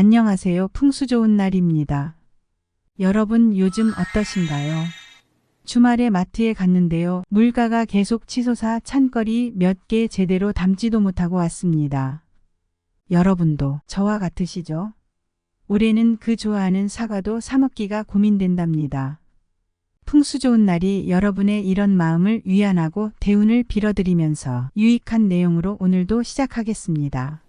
안녕하세요. 풍수 좋은 날입니다. 여러분 요즘 어떠신가요? 주말에 마트에 갔는데요. 물가가 계속 치솟아 찬거리 몇 개 제대로 담지도 못하고 왔습니다. 여러분도 저와 같으시죠? 올해는 그 좋아하는 사과도 사 먹기가 고민된답니다. 풍수 좋은 날이 여러분의 이런 마음을 위안하고 대운을 빌어드리면서 유익한 내용으로 오늘도 시작하겠습니다.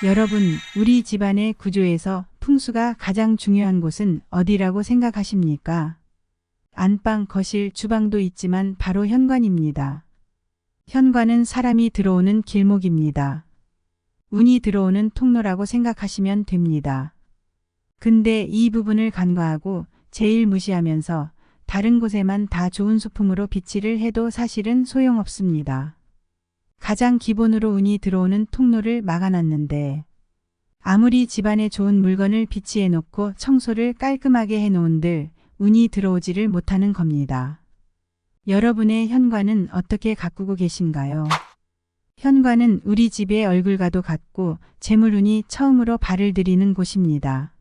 여러분, 우리 집안의 구조에서 풍수가 가장 중요한 곳은 어디라고 생각하십니까? 안방, 거실, 주방도 있지만 바로 현관입니다. 현관은 사람이 들어오는 길목입니다. 운이 들어오는 통로라고 생각하시면 됩니다. 근데 이 부분을 간과하고 제일 무시하면서 다른 곳에만 다 좋은 소품으로 비치를 해도 사실은 소용없습니다. 가장 기본으로 운이 들어오는 통로를 막아놨는데 아무리 집안에 좋은 물건을 비치해 놓고 청소를 깔끔하게 해놓은들 운이 들어오지를 못하는 겁니다. 여러분의 현관은 어떻게 가꾸고 계신가요? 현관은 우리 집의 얼굴과도 같고 재물운이 처음으로 발을 들이는 곳입니다.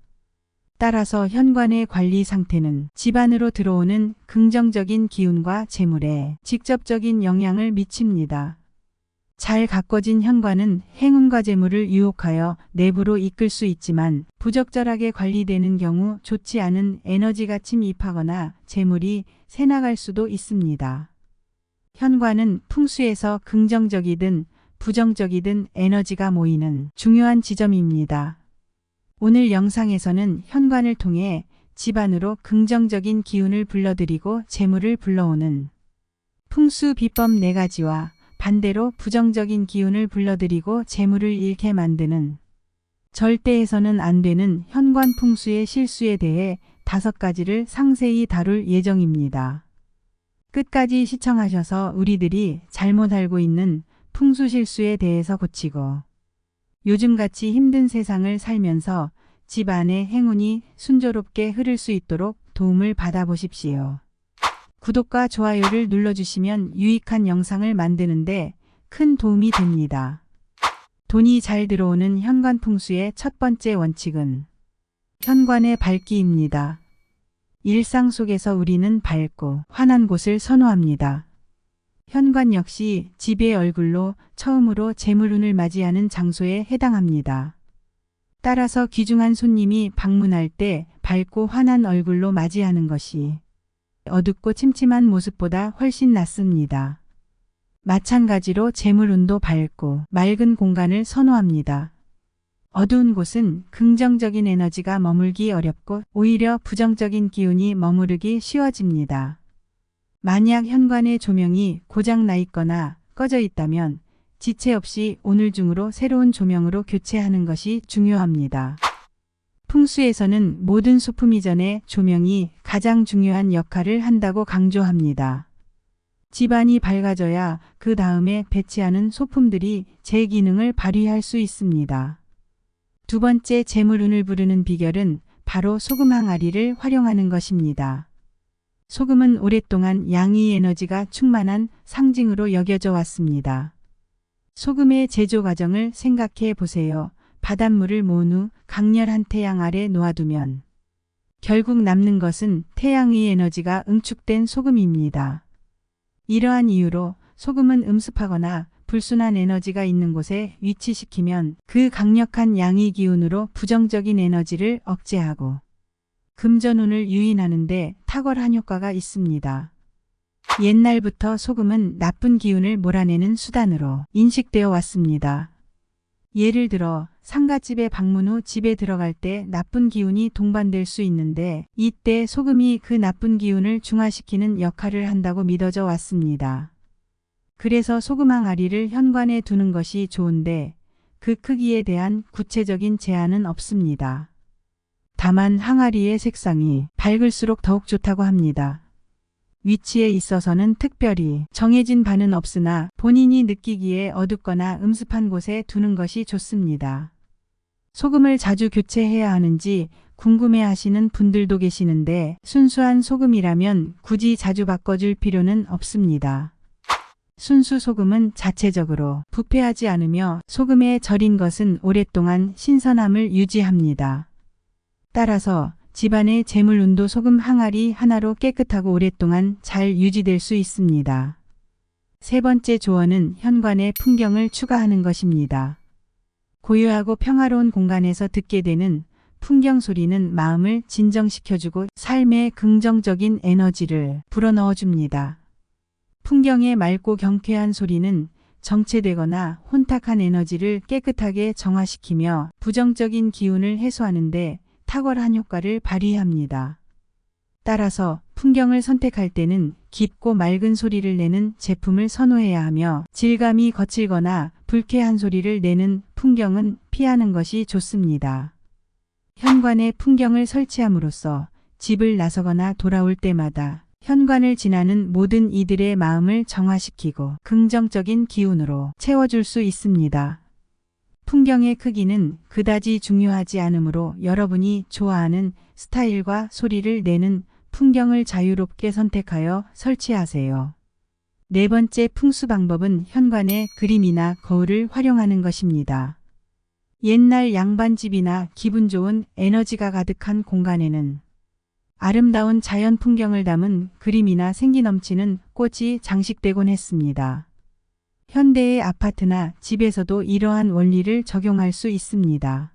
따라서 현관의 관리 상태는 집안으로 들어오는 긍정적인 기운과 재물에 직접적인 영향을 미칩니다. 잘 가꿔진 현관은 행운과 재물을 유혹하여 내부로 이끌 수 있지만 부적절하게 관리되는 경우 좋지 않은 에너지가 침입하거나 재물이 새나갈 수도 있습니다. 현관은 풍수에서 긍정적이든 부정적이든 에너지가 모이는 중요한 지점입니다. 오늘 영상에서는 현관을 통해 집안으로 긍정적인 기운을 불러들이고 재물을 불러오는 풍수 비법 4가지와 반대로 부정적인 기운을 불러들이고 재물을 잃게 만드는 절대 해서는 안 되는 현관 풍수의 실수에 대해 5가지를 상세히 다룰 예정입니다. 끝까지 시청하셔서 우리들이 잘못 알고 있는 풍수 실수에 대해서 고치고 요즘같이 힘든 세상을 살면서 집안의 행운이 순조롭게 흐를 수 있도록 도움을 받아보십시오. 구독과 좋아요를 눌러주시면 유익한 영상을 만드는데 큰 도움이 됩니다. 돈이 잘 들어오는 현관 풍수의 첫 번째 원칙은 현관의 밝기입니다. 일상 속에서 우리는 밝고 환한 곳을 선호합니다. 현관 역시 집의 얼굴로 처음으로 재물운을 맞이하는 장소에 해당합니다. 따라서 귀중한 손님이 방문할 때 밝고 환한 얼굴로 맞이하는 것이 어둡고 침침한 모습보다 훨씬 낫습니다. 마찬가지로 재물운도 밝고 맑은 공간을 선호합니다. 어두운 곳은 긍정적인 에너지가 머물기 어렵고 오히려 부정적인 기운이 머무르기 쉬워집니다. 만약 현관의 조명이 고장 나 있거나 꺼져 있다면 지체 없이 오늘 중으로 새로운 조명으로 교체하는 것이 중요합니다. 풍수에서는 모든 소품 이전에 조명이 가장 중요한 역할을 한다고 강조합니다. 집안이 밝아져야 그 다음에 배치하는 소품들이 제 기능을 발휘할 수 있습니다. 두 번째 재물운을 부르는 비결은 바로 소금 항아리를 활용하는 것입니다. 소금은 오랫동안 양의 에너지가 충만한 상징으로 여겨져 왔습니다. 소금의 제조 과정을 생각해 보세요. 바닷물을 모은 후 강렬한 태양 아래 놓아두면 결국 남는 것은 태양의 에너지가 응축된 소금입니다. 이러한 이유로 소금은 음습하거나 불순한 에너지가 있는 곳에 위치시키면 그 강력한 양의 기운으로 부정적인 에너지를 억제하고 금전운을 유인하는 데 탁월한 효과가 있습니다. 옛날부터 소금은 나쁜 기운을 몰아내는 수단으로 인식되어 왔습니다. 예를 들어 상갓집에 방문 후 집에 들어갈 때 나쁜 기운이 동반될 수 있는데 이때 소금이 그 나쁜 기운을 중화시키는 역할을 한다고 믿어져 왔습니다. 그래서 소금 항아리를 현관에 두는 것이 좋은데 그 크기에 대한 구체적인 제한은 없습니다. 다만 항아리의 색상이 밝을수록 더욱 좋다고 합니다. 위치에 있어서는 특별히 정해진 바는 없으나 본인이 느끼기에 어둡거나 음습한 곳에 두는 것이 좋습니다. 소금을 자주 교체해야 하는지 궁금해 하시는 분들도 계시는데 순수한 소금이라면 굳이 자주 바꿔줄 필요는 없습니다. 순수 소금은 자체적으로 부패하지 않으며 소금에 절인 것은 오랫동안 신선함을 유지합니다. 따라서 집안의 재물운도 소금 항아리 하나로 깨끗하고 오랫동안 잘 유지될 수 있습니다. 세 번째 조언은 현관에 풍경을 추가하는 것입니다. 고요하고 평화로운 공간에서 듣게 되는 풍경 소리는 마음을 진정시켜주고 삶에 긍정적인 에너지를 불어넣어줍니다. 풍경의 맑고 경쾌한 소리는 정체되거나 혼탁한 에너지를 깨끗하게 정화시키며 부정적인 기운을 해소하는 데 탁월한 효과를 발휘합니다. 따라서 풍경을 선택할 때는 깊고 맑은 소리를 내는 제품을 선호해야 하며 질감이 거칠거나 불쾌한 소리를 내는 풍경은 피하는 것이 좋습니다. 현관에 풍경을 설치함으로써 집을 나서거나 돌아올 때마다 현관을 지나는 모든 이들의 마음을 정화시키고 긍정적인 기운으로 채워줄 수 있습니다. 풍경의 크기는 그다지 중요하지 않으므로 여러분이 좋아하는 스타일과 소리를 내는 풍경을 자유롭게 선택하여 설치하세요. 네 번째 풍수 방법은 현관의 그림이나 거울을 활용하는 것입니다. 옛날 양반집이나 기분 좋은 에너지가 가득한 공간에는 아름다운 자연 풍경을 담은 그림이나 생기 넘치는 꽃이 장식되곤 했습니다. 현대의 아파트나 집에서도 이러한 원리를 적용할 수 있습니다.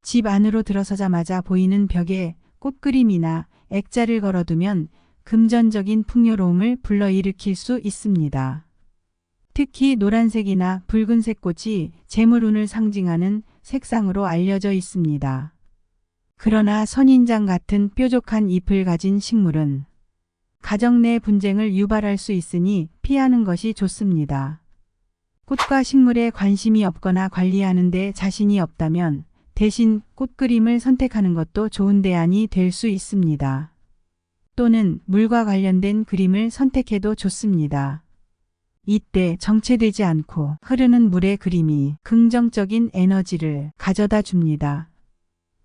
집 안으로 들어서자마자 보이는 벽에 꽃그림이나 액자를 걸어두면 금전적인 풍요로움을 불러일으킬 수 있습니다. 특히 노란색이나 붉은색 꽃이 재물운을 상징하는 색상으로 알려져 있습니다. 그러나 선인장 같은 뾰족한 잎을 가진 식물은 가정 내 분쟁을 유발할 수 있으니 피하는 것이 좋습니다. 꽃과 식물에 관심이 없거나 관리하는 데 자신이 없다면 대신 꽃그림을 선택하는 것도 좋은 대안이 될 수 있습니다. 또는 물과 관련된 그림을 선택해도 좋습니다. 이때 정체되지 않고 흐르는 물의 그림이 긍정적인 에너지를 가져다 줍니다.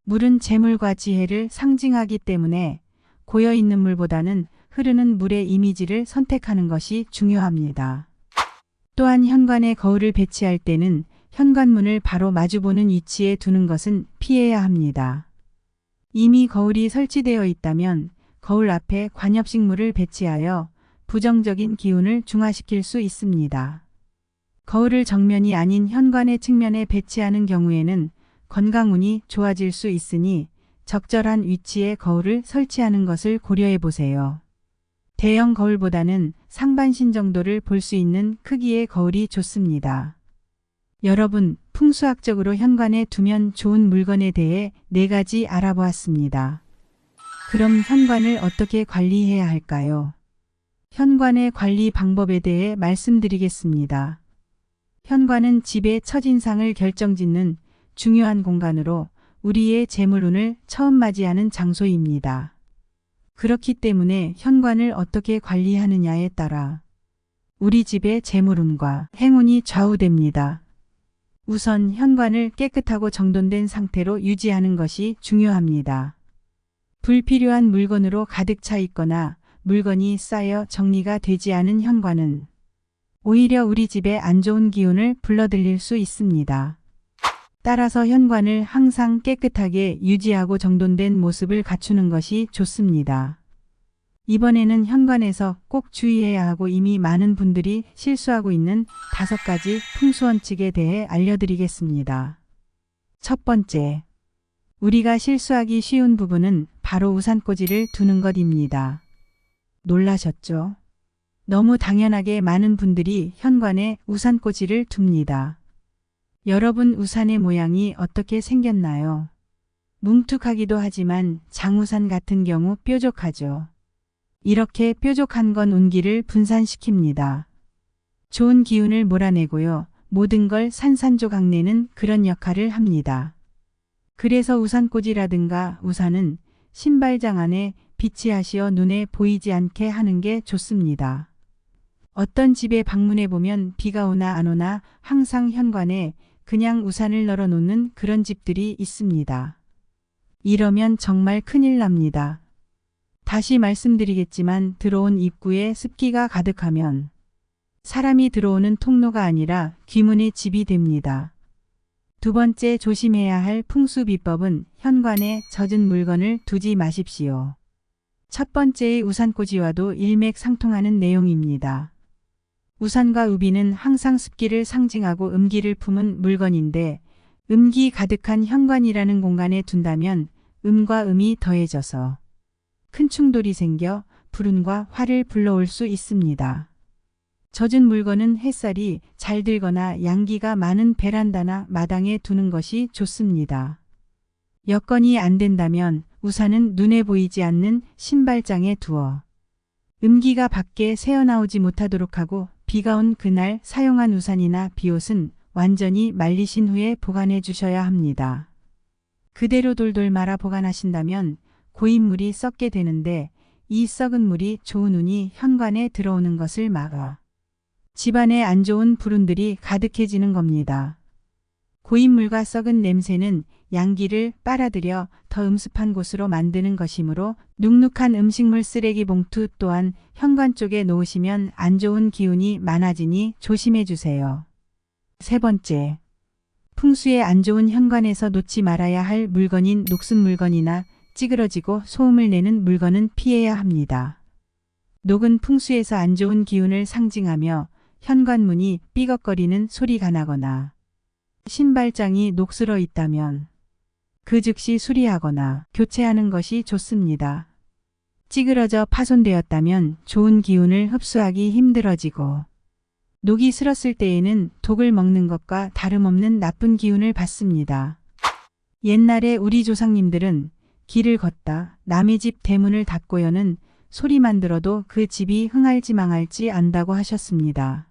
물은 재물과 지혜를 상징하기 때문에 고여있는 물보다는 흐르는 물의 이미지를 선택하는 것이 중요합니다. 또한 현관에 거울을 배치할 때는 현관문을 바로 마주보는 위치에 두는 것은 피해야 합니다. 이미 거울이 설치되어 있다면 거울 앞에 관엽식물을 배치하여 부정적인 기운을 중화시킬 수 있습니다. 거울을 정면이 아닌 현관의 측면에 배치하는 경우에는 건강운이 좋아질 수 있으니 적절한 위치에 거울을 설치하는 것을 고려해 보세요. 대형 거울보다는 상반신 정도를 볼 수 있는 크기의 거울이 좋습니다. 여러분, 풍수학적으로 현관에 두면 좋은 물건에 대해 4가지 알아보았습니다. 그럼 현관을 어떻게 관리해야 할까요? 현관의 관리 방법에 대해 말씀드리겠습니다. 현관은 집의 첫인상을 결정짓는 중요한 공간으로 우리의 재물운을 처음 맞이하는 장소입니다. 그렇기 때문에 현관을 어떻게 관리하느냐에 따라 우리 집의 재물운과 행운이 좌우됩니다. 우선 현관을 깨끗하고 정돈된 상태로 유지하는 것이 중요합니다. 불필요한 물건으로 가득 차 있거나 물건이 쌓여 정리가 되지 않은 현관은 오히려 우리 집에 안 좋은 기운을 불러들일 수 있습니다. 따라서 현관을 항상 깨끗하게 유지하고 정돈된 모습을 갖추는 것이 좋습니다. 이번에는 현관에서 꼭 주의해야 하고 이미 많은 분들이 실수하고 있는 5가지 풍수원칙에 대해 알려드리겠습니다. 첫 번째, 우리가 실수하기 쉬운 부분은 바로 우산꽂이를 두는 것입니다. 놀라셨죠? 너무 당연하게 많은 분들이 현관에 우산꽂이를 둡니다. 여러분, 우산의 모양이 어떻게 생겼나요? 뭉툭하기도 하지만 장우산 같은 경우 뾰족하죠. 이렇게 뾰족한 건 운기를 분산시킵니다. 좋은 기운을 몰아내고요. 모든 걸 산산조각 내는 그런 역할을 합니다. 그래서 우산꽂이라든가 우산은 신발장 안에 비치하시어 눈에 보이지 않게 하는 게 좋습니다. 어떤 집에 방문해 보면 비가 오나 안 오나 항상 현관에 그냥 우산을 널어 놓는 그런 집들이 있습니다. 이러면 정말 큰일 납니다. 다시 말씀드리겠지만 들어온 입구에 습기가 가득하면 사람이 들어오는 통로가 아니라 귀문의 집이 됩니다. 두 번째 조심해야 할 풍수 비법은 현관에 젖은 물건을 두지 마십시오. 첫 번째의 우산꽂이와도 일맥상통하는 내용입니다. 우산과 우비는 항상 습기를 상징하고 음기를 품은 물건인데 음기 가득한 현관이라는 공간에 둔다면 음과 음이 더해져서 큰 충돌이 생겨 불운과 화를 불러올 수 있습니다. 젖은 물건은 햇살이 잘 들거나 양기가 많은 베란다나 마당에 두는 것이 좋습니다. 여건이 안 된다면 우산은 눈에 보이지 않는 신발장에 두어 음기가 밖에 새어나오지 못하도록 하고 비가 온 그날 사용한 우산이나 비옷은 완전히 말리신 후에 보관해 주셔야 합니다. 그대로 돌돌 말아 보관하신다면 고인물이 썩게 되는데 이 썩은 물이 좋은 운이 현관에 들어오는 것을 막아 집안에 안 좋은 불운들이 가득해지는 겁니다. 고인물과 썩은 냄새는 양기를 빨아들여 더 음습한 곳으로 만드는 것이므로 눅눅한 음식물 쓰레기 봉투 또한 현관 쪽에 놓으시면 안 좋은 기운이 많아지니 조심해 주세요. 세 번째, 풍수에 안 좋은 현관에서 놓지 말아야 할 물건인 녹슨 물건이나 찌그러지고 소음을 내는 물건은 피해야 합니다. 녹은 풍수에서 안 좋은 기운을 상징하며 현관문이 삐걱거리는 소리가 나거나 신발장이 녹슬어 있다면 그 즉시 수리하거나 교체하는 것이 좋습니다. 찌그러져 파손되었다면 좋은 기운을 흡수하기 힘들어지고 녹이 슬었을 때에는 독을 먹는 것과 다름없는 나쁜 기운을 받습니다. 옛날에 우리 조상님들은 길을 걷다 남의 집 대문을 닫고 여는 소리만 들어도 그 집이 흥할지 망할지 안다고 하셨습니다.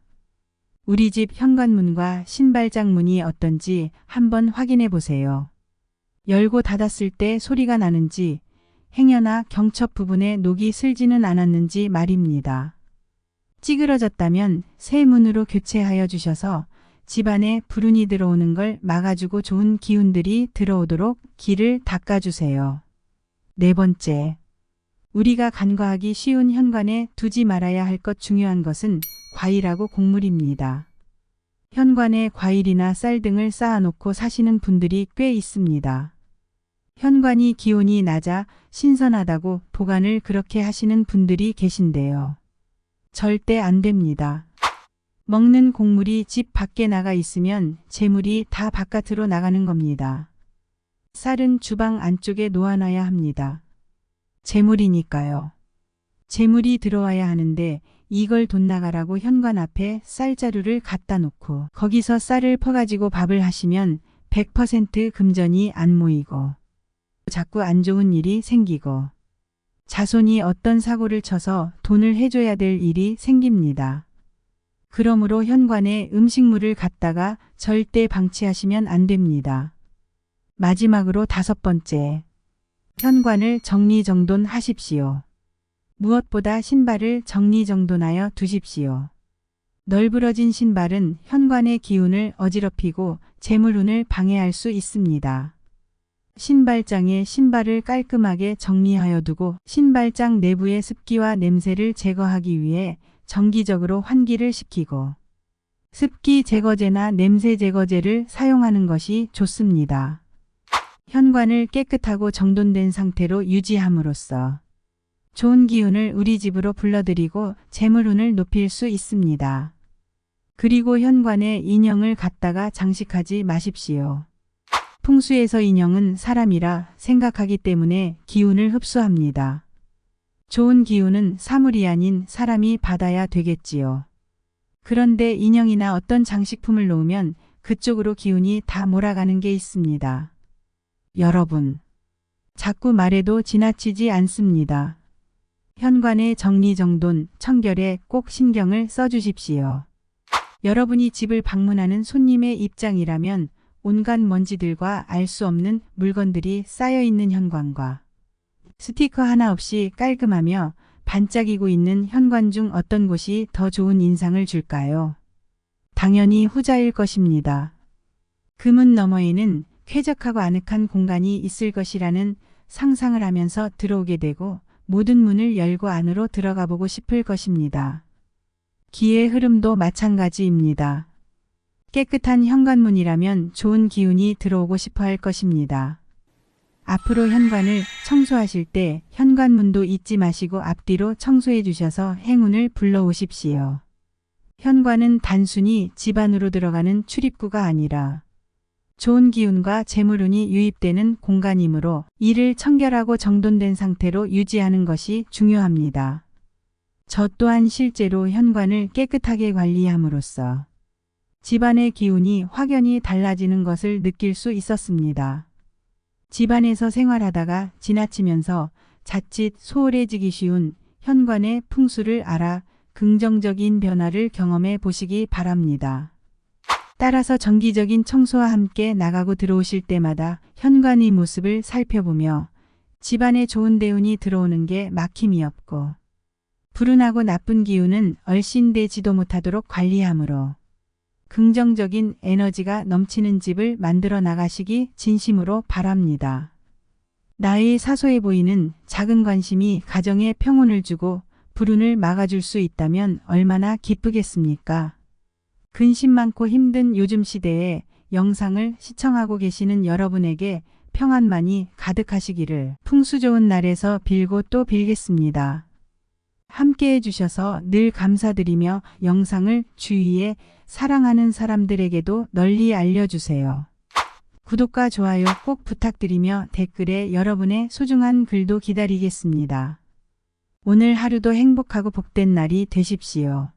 우리 집 현관문과 신발장 문이 어떤지 한번 확인해 보세요. 열고 닫았을 때 소리가 나는지 행여나 경첩 부분에 녹이 슬지는 않았는지 말입니다. 찌그러졌다면 새 문으로 교체하여 주셔서 집안에 불운이 들어오는 걸 막아주고 좋은 기운들이 들어오도록 길을 닦아주세요. 네 번째, 우리가 간과하기 쉬운 현관에 두지 말아야 할 것 중요한 것은 과일하고 곡물입니다. 현관에 과일이나 쌀 등을 쌓아놓고 사시는 분들이 꽤 있습니다. 현관이 기온이 낮아 신선하다고 보관을 그렇게 하시는 분들이 계신데요. 절대 안 됩니다. 먹는 곡물이 집 밖에 나가 있으면 재물이 다 바깥으로 나가는 겁니다. 쌀은 주방 안쪽에 놓아놔야 합니다. 재물이니까요. 재물이 들어와야 하는데 이걸 돈 나가라고 현관 앞에 쌀자루를 갖다 놓고 거기서 쌀을 퍼가지고 밥을 하시면 100% 금전이 안 모이고 자꾸 안 좋은 일이 생기고 자손이 어떤 사고를 쳐서 돈을 해줘야 될 일이 생깁니다. 그러므로 현관에 음식물을 갖다가 절대 방치하시면 안 됩니다. 마지막으로 다섯 번째, 현관을 정리정돈하십시오. 무엇보다 신발을 정리정돈하여 두십시오. 널브러진 신발은 현관의 기운을 어지럽히고 재물운을 방해할 수 있습니다. 신발장에 신발을 깔끔하게 정리하여 두고 신발장 내부의 습기와 냄새를 제거하기 위해 정기적으로 환기를 시키고 습기 제거제나 냄새 제거제를 사용하는 것이 좋습니다. 현관을 깨끗하고 정돈된 상태로 유지함으로써 좋은 기운을 우리 집으로 불러들이고 재물운을 높일 수 있습니다. 그리고 현관에 인형을 갖다가 장식하지 마십시오. 풍수에서 인형은 사람이라 생각하기 때문에 기운을 흡수합니다. 좋은 기운은 사물이 아닌 사람이 받아야 되겠지요. 그런데 인형이나 어떤 장식품을 놓으면 그쪽으로 기운이 다 몰아가는 게 있습니다. 여러분, 자꾸 말해도 지나치지 않습니다. 현관의 정리정돈, 청결에 꼭 신경을 써주십시오. 여러분이 집을 방문하는 손님의 입장이라면 온갖 먼지들과 알 수 없는 물건들이 쌓여있는 현관과 스티커 하나 없이 깔끔하며 반짝이고 있는 현관 중 어떤 곳이 더 좋은 인상을 줄까요? 당연히 후자일 것입니다. 그 문 너머에는 쾌적하고 아늑한 공간이 있을 것이라는 상상을 하면서 들어오게 되고 모든 문을 열고 안으로 들어가 보고 싶을 것입니다. 기의 흐름도 마찬가지입니다. 깨끗한 현관문이라면 좋은 기운이 들어오고 싶어 할 것입니다. 앞으로 현관을 청소하실 때 현관문도 잊지 마시고 앞뒤로 청소해 주셔서 행운을 불러오십시오. 현관은 단순히 집 안으로 들어가는 출입구가 아니라 좋은 기운과 재물운이 유입되는 공간이므로 이를 청결하고 정돈된 상태로 유지하는 것이 중요합니다. 저 또한 실제로 현관을 깨끗하게 관리함으로써 집안의 기운이 확연히 달라지는 것을 느낄 수 있었습니다. 집안에서 생활하다가 지나치면서 자칫 소홀해지기 쉬운 현관의 풍수를 알아 긍정적인 변화를 경험해 보시기 바랍니다. 따라서 정기적인 청소와 함께 나가고 들어오실 때마다 현관의 모습을 살펴보며 집안에 좋은 대운이 들어오는 게 막힘이 없고 불운하고 나쁜 기운은 얼씬되지도 못하도록 관리하므로 긍정적인 에너지가 넘치는 집을 만들어 나가시기 진심으로 바랍니다. 나의 사소해 보이는 작은 관심이 가정에 평온을 주고 불운을 막아줄 수 있다면 얼마나 기쁘겠습니까? 근심 많고 힘든 요즘 시대에 영상을 시청하고 계시는 여러분에게 평안만이 가득하시기를 풍수 좋은 날에서 빌고 또 빌겠습니다. 함께 해주셔서 늘 감사드리며 영상을 주위에 사랑하는 사람들에게도 널리 알려주세요. 구독과 좋아요 꼭 부탁드리며 댓글에 여러분의 소중한 글도 기다리겠습니다. 오늘 하루도 행복하고 복된 날이 되십시오.